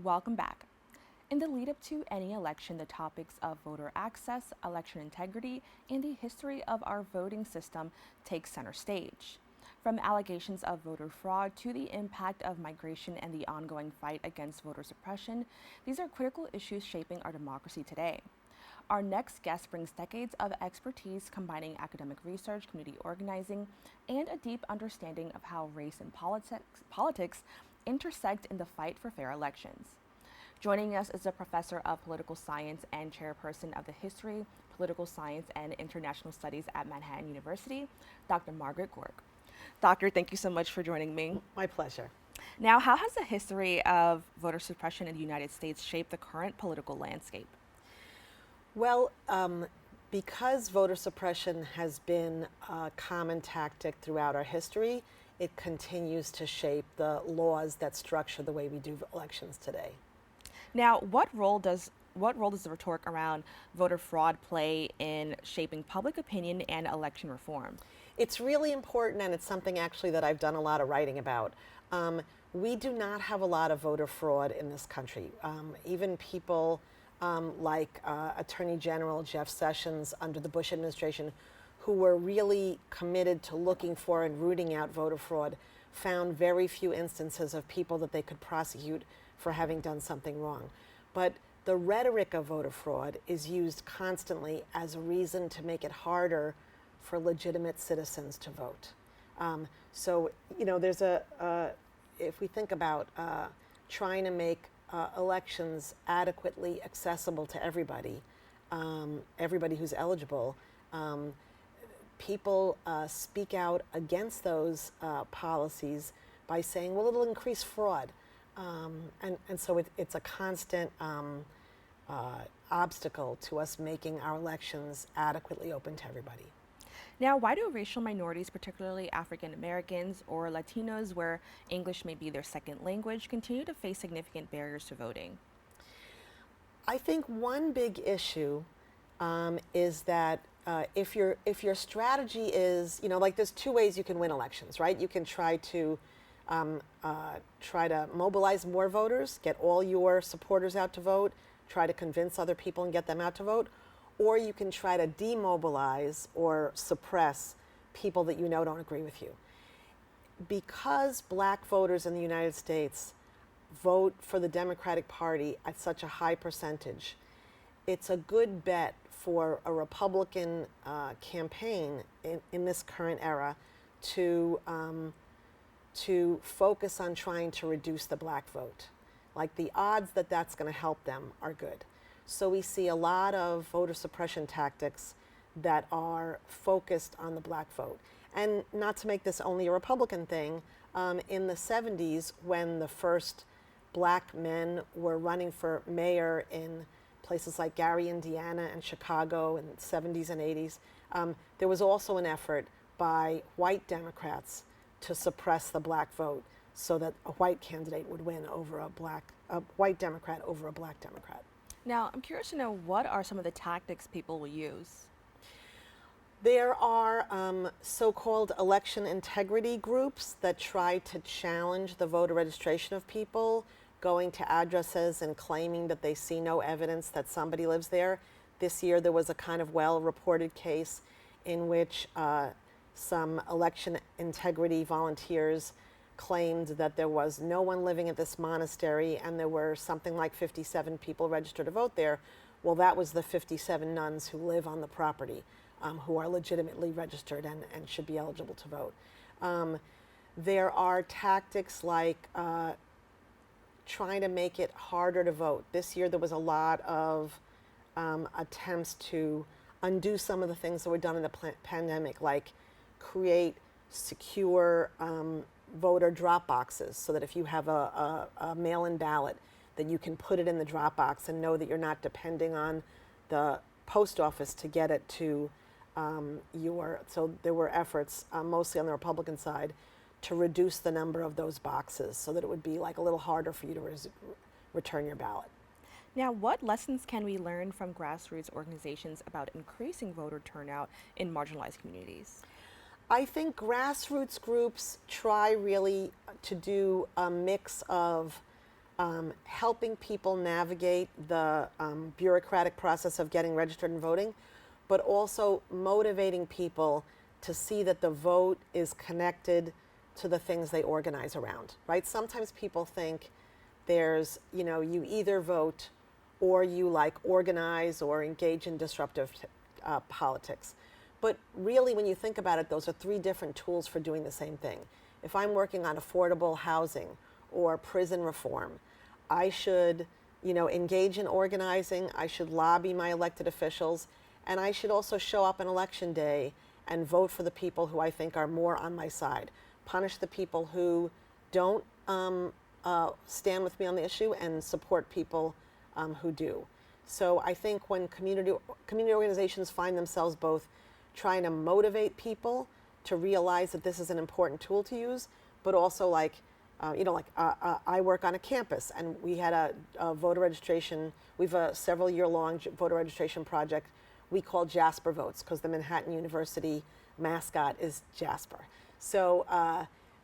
Welcome back. In the lead up to any election, the topics of voter access, election integrity, and the history of our voting system take center stage. From allegations of voter fraud to the impact of migration and the ongoing fight against voter suppression, these are critical issues shaping our democracy today. Our next guest brings decades of expertise combining academic research, community organizing, and a deep understanding of how race and politics intersect in the fight for fair elections. Joining us is a professor of political science and chairperson of the History, Political Science, and International Studies at Manhattan University, Dr. Margaret Groarke. Doctor, thank you so much for joining me. My pleasure. Now, how has the history of voter suppression in the United States shaped the current political landscape? Well, because voter suppression has been a common tactic throughout our history, it continues to shape the laws that structure the way we do elections today. Now, what role does the rhetoric around voter fraud play in shaping public opinion and election reform? It's really important, and it's something actually that I've done a lot of writing about. We do not have a lot of voter fraud in this country. Even people like Attorney General Jeff Sessions under the Bush administration, who were really committed to looking for and rooting out voter fraud, found very few instances of people that they could prosecute for having done something wrong. But the rhetoric of voter fraud is used constantly as a reason to make it harder for legitimate citizens to vote. So, there's if we think about trying to make elections adequately accessible to everybody, everybody who's eligible, people speak out against those policies by saying, well, it'll increase fraud. And so it's a constant obstacle to us making our elections adequately open to everybody. Now, why do racial minorities, particularly African Americans or Latinos, where English may be their second language, continue to face significant barriers to voting? I think one big issue is that if your strategy is, like there's two ways you can win elections, right? You can try to mobilize more voters, get all your supporters out to vote, try to convince other people and get them out to vote, or you can try to demobilize or suppress people that don't agree with you. Because black voters in the United States vote for the Democratic Party at such a high percentage, it's a good bet for a Republican campaign in this current era to focus on trying to reduce the black vote. Like the odds that that's going to help them are good. So we see a lot of voter suppression tactics that are focused on the black vote. And not to make this only a Republican thing, in the 70s, when the first black men were running for mayor in places like Gary, Indiana, and Chicago in the 70s and 80s, there was also an effort by white Democrats to suppress the black vote so that a white candidate would win over a white Democrat over a black Democrat. Now, I'm curious to know, what are some of the tactics people will use? There are so-called election integrity groups that try to challenge the voter registration of people, going to addresses and claiming that they see no evidence that somebody lives there. This year there was a kind of well-reported case in which some election integrity volunteers claimed that there was no one living at this monastery and there were something like 57 people registered to vote there. Well, that was the 57 nuns who live on the property, who are legitimately registered and should be eligible to vote. There are tactics like trying to make it harder to vote. This year there was a lot of attempts to undo some of the things that were done in the pandemic, like create secure voter drop boxes so that if you have a mail-in ballot, that you can put it in the drop box and know that you're not depending on the post office to get it to so there were efforts, mostly on the Republican side, to reduce the number of those boxes so that it would be like a little harder for you to return your ballot. Now, what lessons can we learn from grassroots organizations about increasing voter turnout in marginalized communities? I think grassroots groups try really to do a mix of helping people navigate the bureaucratic process of getting registered and voting, but also motivating people to see that the vote is connected to the things they organize around, right? Sometimes people think there's, you either vote or you like organize or engage in disruptive politics. But really, when you think about it, those are three different tools for doing the same thing. If I'm working on affordable housing or prison reform, I should, engage in organizing, I should lobby my elected officials, and I should also show up on election day and vote for the people who I think are more on my side. Punish the people who don't stand with me on the issue and support people who do. So I think when community organizations find themselves both trying to motivate people to realize that this is an important tool to use, but also I work on a campus, and we had a voter registration. We have a several year long voter registration project we call Jasper Votes, because the Manhattan University mascot is Jasper. So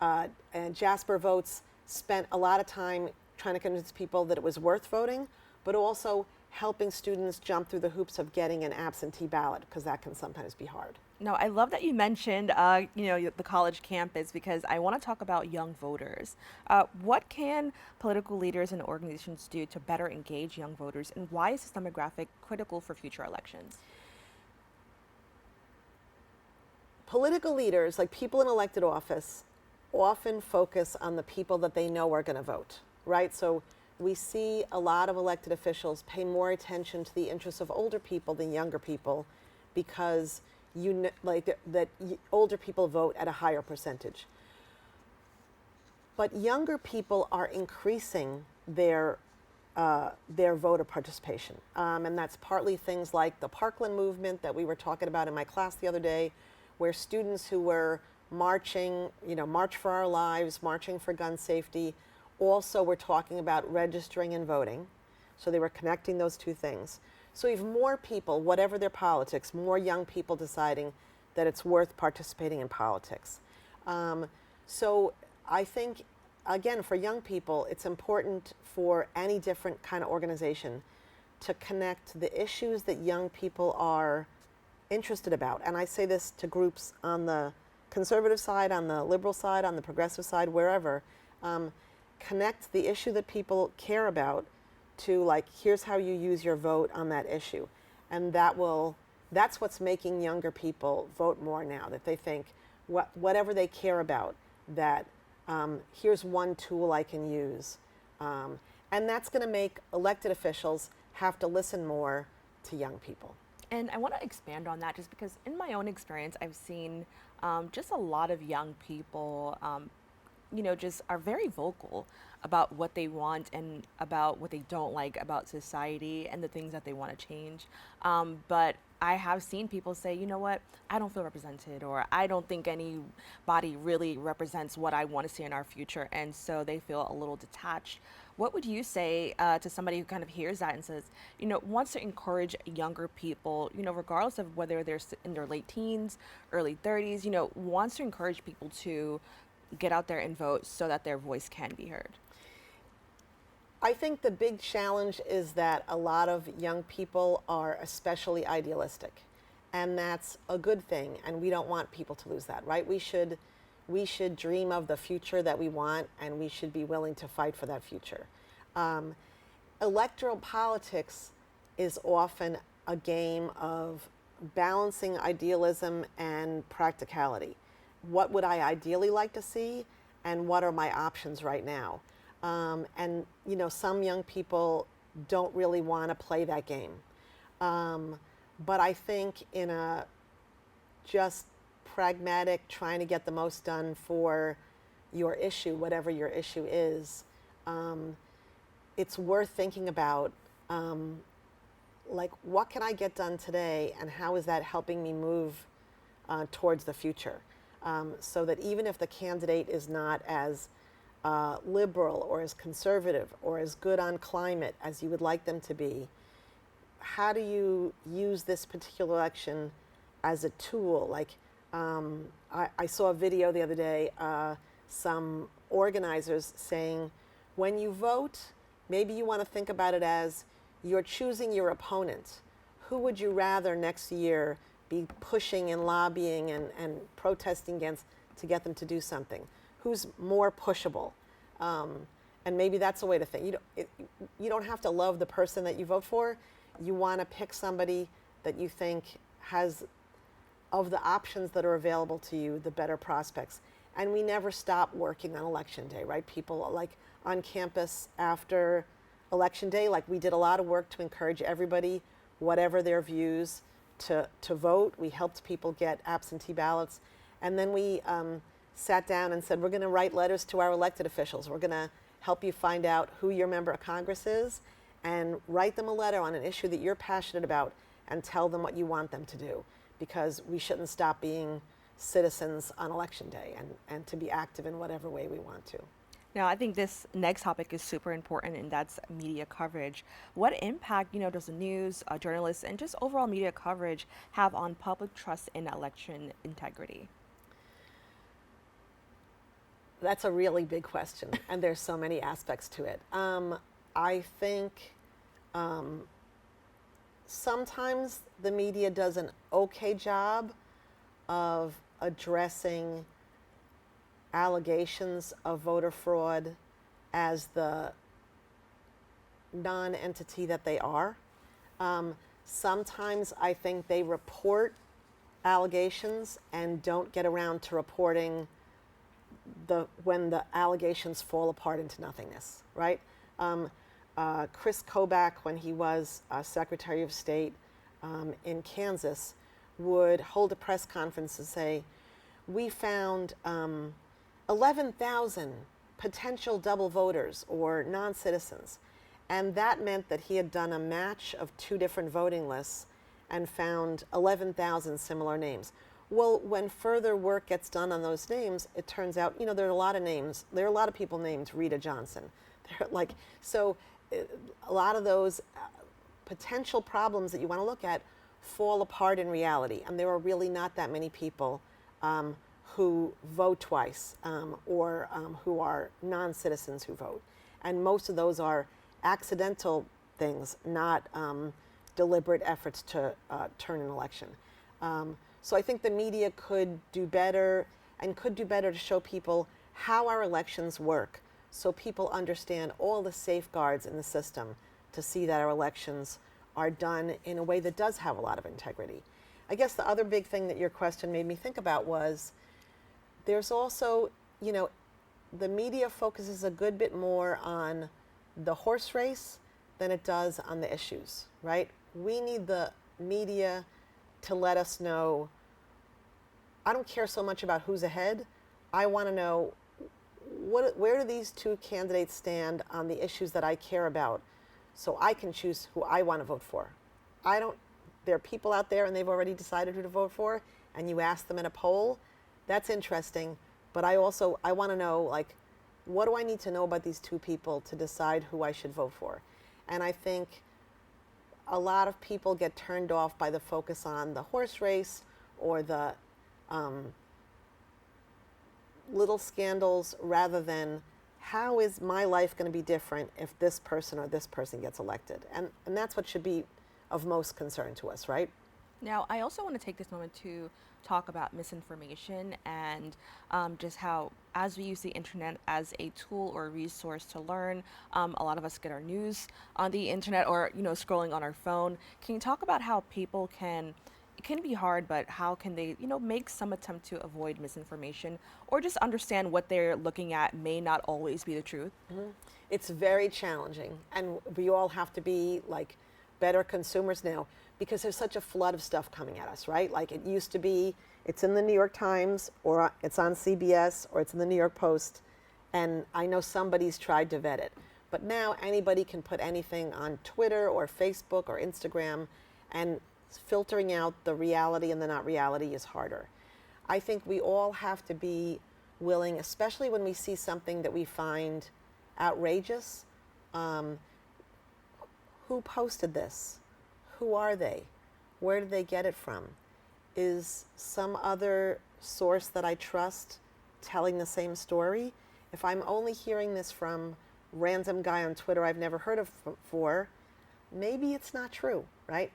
and Jasper Votes spent a lot of time trying to convince people that it was worth voting, but also helping students jump through the hoops of getting an absentee ballot, because that can sometimes be hard. No, I love that you mentioned, the college campus, because I want to talk about young voters. What can political leaders and organizations do to better engage young voters, and why is this demographic critical for future elections? Political leaders, like people in elected office, often focus on the people that they know are going to vote, right? So we see a lot of elected officials pay more attention to the interests of older people than younger people, because older people vote at a higher percentage. But younger people are increasing their voter participation, and that's partly things like the Parkland movement that we were talking about in my class the other day, where students who were marching, March for Our Lives, marching for gun safety, also were talking about registering and voting. So they were connecting those two things. So we have more people, whatever their politics, more young people deciding that it's worth participating in politics. So I think, again, for young people, it's important for any different kind of organization to connect the issues that young people are interested about. And I say this to groups on the conservative side, on the liberal side, on the progressive side, wherever. Connect the issue that people care about to, here's how you use your vote on that issue. And that's what's making younger people vote more now, that they think whatever they care about, that here's one tool I can use. And that's going to make elected officials have to listen more to young people. And I want to expand on that, just because in my own experience, I've seen just a lot of young people just are very vocal about what they want and about what they don't like about society and the things that they want to change. But I have seen people say, you know what, I don't feel represented, or I don't think anybody really represents what I want to see in our future. And so they feel a little detached. What would you say to somebody who kind of hears that and says, wants to encourage younger people, regardless of whether they're in their late teens, early 30s, wants to encourage people to get out there and vote so that their voice can be heard? I think the big challenge is that a lot of young people are especially idealistic, and that's a good thing, and we don't want people to lose that, right? We should dream of the future that we want, and we should be willing to fight for that future. Electoral politics is often a game of balancing idealism and practicality. What would I ideally like to see, and what are my options right now? And some young people don't really want to play that game. But I think in a just pragmatic, trying to get the most done for your issue, whatever your issue is, it's worth thinking about, what can I get done today, and how is that helping me move towards the future? So that even if the candidate is not as liberal or as conservative or as good on climate as you would like them to be, how do you use this particular election as a tool? I saw a video the other day, some organizers saying, when you vote, maybe you want to think about it as you're choosing your opponent. Who would you rather next year be pushing and lobbying and protesting against to get them to do something? Who's more pushable? And maybe that's a way to think. You don't have to love the person that you vote for. You want to pick somebody that you think has, of the options that are available to you, the better prospects. And we never stop working on election day, right? People like on campus after election day, like we did a lot of work to encourage everybody, whatever their views, to vote. We helped people get absentee ballots. And then we sat down and said, we're going to write letters to our elected officials. We're going to help you find out who your member of Congress is and write them a letter on an issue that you're passionate about and tell them what you want them to do, because we shouldn't stop being citizens on election day and to be active in whatever way we want to. Now, I think this next topic is super important, and that's media coverage. What impact, does the news, journalists, and just overall media coverage have on public trust in election integrity? That's a really big question, and there's so many aspects to it. I think sometimes the media does an okay job of addressing allegations of voter fraud as the non-entity that they are. Sometimes I think they report allegations and don't get around to reporting when the allegations fall apart into nothingness, right? Chris Kobach, when he was Secretary of State in Kansas, would hold a press conference and say, we found 11,000 potential double voters or non-citizens. And that meant that he had done a match of two different voting lists and found 11,000 similar names. Well, when further work gets done on those names, it turns out, there are a lot of names. There are a lot of people named Rita Johnson. A lot of those potential problems that you want to look at fall apart in reality. And there are really not that many people who vote twice or who are non-citizens who vote. And most of those are accidental things, not deliberate efforts to turn an election. So I think the media could do better to show people how our elections work, so people understand all the safeguards in the system to see that our elections are done in a way that does have a lot of integrity. I guess the other big thing that your question made me think about was there's also, the media focuses a good bit more on the horse race than it does on the issues, right? We need the media to let us know, I don't care so much about who's ahead. I want to know where do these two candidates stand on the issues that I care about, so I can choose who I want to vote for. There are people out there and they've already decided who to vote for, and you ask them in a poll. That's interesting, but I want to know, what do I need to know about these two people to decide who I should vote for? And I think a lot of people get turned off by the focus on the horse race or the little scandals, rather than how is my life going to be different if this person or this person gets elected? And that's what should be of most concern to us, right? Now, I also want to take this moment to talk about misinformation and just how, as we use the internet as a tool or a resource to learn, a lot of us get our news on the internet or, scrolling on our phone. Can you talk about how people it can be hard, but how can they, make some attempt to avoid misinformation or just understand what they're looking at may not always be the truth? Mm-hmm. It's very challenging, and we all have to be better consumers now, because there's such a flood of stuff coming at us, right? Like it used to be, it's in the New York Times or it's on CBS or it's in the New York Post, and I know somebody's tried to vet it. But now anybody can put anything on Twitter or Facebook or Instagram, and filtering out the reality and the not reality is harder. I think we all have to be willing, especially when we see something that we find outrageous. Who posted this? Who are they? Where did they get it from? Is some other source that I trust telling the same story? If I'm only hearing this from random guy on Twitter I've never heard of before, maybe it's not true, right?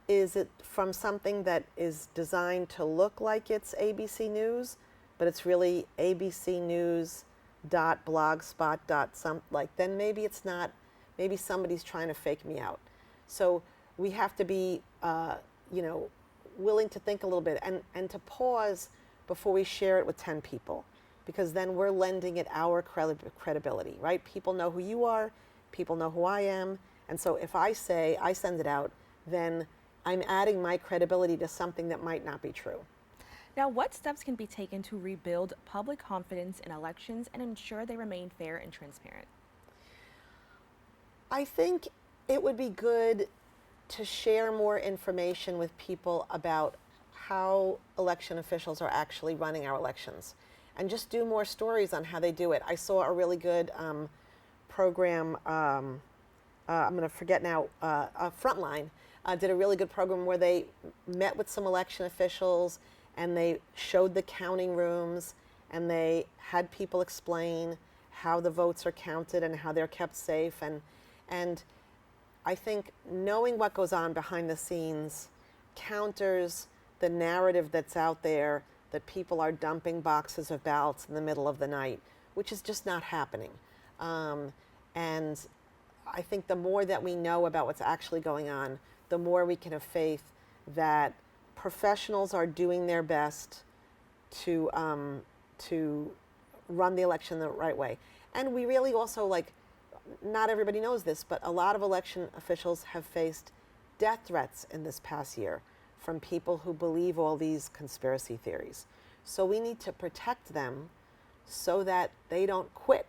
Is it from something that is designed to look like it's ABC News, but it's really ABC News .blogspot. Like, then maybe it's not, maybe somebody's trying to fake me out. So we have to be, willing to think a little bit and to pause before we share it with 10 people, because then we're lending it our credibility, right? People know who you are, people know who I am, and so if I say, I send it out, then I'm adding my credibility to something that might not be true. Now, what steps can be taken to rebuild public confidence in elections and ensure they remain fair and transparent? I think it would be good to share more information with people about how election officials are actually running our elections, and just do more stories on how they do it. I saw a really good program, I'm going to forget now, Frontline did a really good program where they met with some election officials and they showed the counting rooms and they had people explain how the votes are counted and how they're kept safe. And I think knowing what goes on behind the scenes counters the narrative that's out there that people are dumping boxes of ballots in the middle of the night, which is just not happening. And I think the more that we know about what's actually going on, the more we can have faith that professionals are doing their best to run the election the right way. And we really also, like, not everybody knows this, but a lot of election officials have faced death threats in this past year from people who believe all these conspiracy theories. So we need to protect them so that they don't quit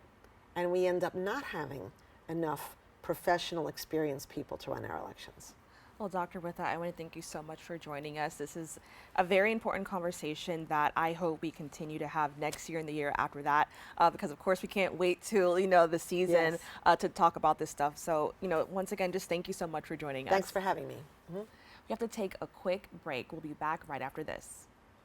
and we end up not having enough professional, experienced people to run our elections. Well, Dr. with that, I want to thank you so much for joining us. This is a very important conversation that I hope we continue to have next year and the year after that, because of course we can't wait till, the season to talk about this stuff. So, once again, just thank you so much for joining us. Thanks for having me. We have to take a quick break. We'll be back right after this.